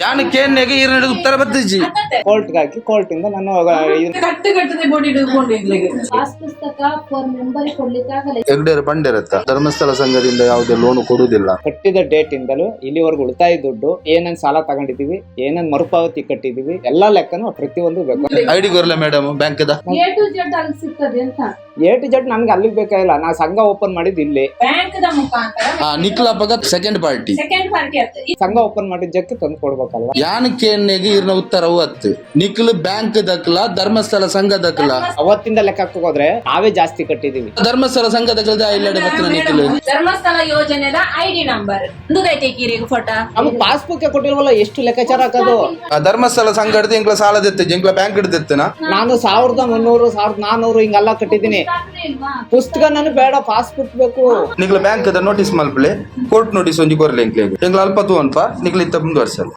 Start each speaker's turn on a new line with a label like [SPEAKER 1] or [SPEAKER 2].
[SPEAKER 1] ಯಾನು ಕೇನ್ನೆಗೆ ಈರಡು ಉತ್ತರ ಬತ್ತಿಜಿ
[SPEAKER 2] ಕೋರ್ಟ್ಗೆ ಹಾಕಿ ಕೋರ್ಟ್ ಇಂದ ನಾನು
[SPEAKER 3] ಪಾಸ್ ಪುಸ್ತಕ ಫಾರ್ ಮೆಂಬರ್ ಕೊಡ್ಲಿಕ್ಕೆ ಆಗಲ್ಲ.
[SPEAKER 1] ಎರಡೇರು ಬಂಡಿರತ್ತ ಧರ್ಮಸ್ಥಳ ಸಂಘದಿಂದ ಯಾವುದೇ ಲೋನ್ ಕೊಡುವುದಿಲ್ಲ.
[SPEAKER 2] ಕಟ್ಟಿದ ಡೇಟ್ ಇಂದಲೂ ಇಲ್ಲಿವರೆಗೂ ಉಳಿತಾಯ ದುಡ್ಡು ಏನೇನ್ ಸಾಲ ತಗೊಂಡಿದೀವಿ ಏನೇನ್ ಮರುಪಾವತಿ ಕಟ್ಟಿದೀವಿ ಎಲ್ಲಾ ಲೆಕ್ಕನು ಪ್ರತಿಯೊಂದು ಬೇಕು.
[SPEAKER 1] ಐಡಿ ಗೊರ್ಲ ಮೇಡಮ್ ಬ್ಯಾಂಕ್ ದ
[SPEAKER 3] A to Z ಅಲ್ಲಿ ಸಿಗ್ತದೆ ಅಂತ.
[SPEAKER 2] A to Z ನನ್ಗೆ ಅಲ್ಲಿಗೆ ಬೇಕಾಗಿಲ್ಲ. ನಾ ಸಂಘ ಓಪನ್ ಮಾಡಿದ್ ಇಲ್ಲಿ
[SPEAKER 4] ಬ್ಯಾಂಕ್ ದ ಮುಖಾಂತರ
[SPEAKER 1] ನಿಕ್ಲಪ್ಪಗ ಸೆಕೆಂಡ್ ಪಾರ್ಟಿ
[SPEAKER 2] ಸಂಘ ಓಪನ್ ಮಾಡಿದ ಜಕ್ಕೆ ತಂದು ಕೊಡ್ಬೇಕಲ್ವಾ.
[SPEAKER 1] ಯಾನು ಕೇನ್ನೆಗೆ ಈರ್ನ ಉತ್ತರವು ಹತ್ತು ನಿಕ್ಲು ಬ್ಯಾಂಕ್ ದಕ್ಲ ಧರ್ಮಸ್ಥಳ ಸಂಘ ದಕ್ಲ
[SPEAKER 2] ಅವತ್ತಿಂದ ಲೆಕ್ಕಕ್ಕೆ ಹೋದ್ರೆ ನಾವೇ ಜಾಸ್ತಿ ಕಟ್ಟಿದೀವಿ.
[SPEAKER 1] ಧರ್ಮಸ್ಥಳ ಸಂಘ ದಕ್ಲದ ಇಲ್ಲಡೆ ಬತ್ತಿನ ನಿಕ್ಲು
[SPEAKER 4] ಧರ್ಮಸ್ಥಳ ಯೋಜನೆದ ಐಡಿ ನಂಬರ್ ಫೋಟೋ
[SPEAKER 2] ನಮ್ಗೆ ಪಾಸ್ಬುಕ್ ಕೊಟ್ಟಿಲ್ವಲ್ಲ, ಎಷ್ಟು ಲೆಕ್ಕಾಚಾರ ಹಾಕೋದು.
[SPEAKER 1] ಧರ್ಮಸ್ಥಳ ಸಂಘ ಹಿಡ್ದು ಇಂಕ್ಲ ಸಾಲ ದೆತ್ತೆ ಇಂಕ್ಲ ಬ್ಯಾಂಕ್ ಹಿಡ್ದೆತ್ತನ
[SPEAKER 2] ನಾನು 1300 1400 ಹಿಂಗೆಲ್ಲ ಕಟ್ಟಿದೀನಿ. ಪುಸ್ತಕ ನನಗೆ ಬೇಡ, ಪಾಸ್ಬುಕ್ ಬೇಕು.
[SPEAKER 1] ನಿಕ್ಲ ಬ್ಯಾಂಕ್ ದ ನೋಟಿಸ್ ಮಲ್ಪಲೆ ಕೋರ್ಟ್ ನೋಟಿಸ್ ಒಂಜಿ ಕೊರ್ಲೆ ಇಂಕ್ಲೆ ಇಂಕ್ಲ ಅಲ್ಪ ತೂ ಅನ್ಪ ನಿಕ್ಲ ಇತ್ತ ಮುಂದುವರ್ಸಲ್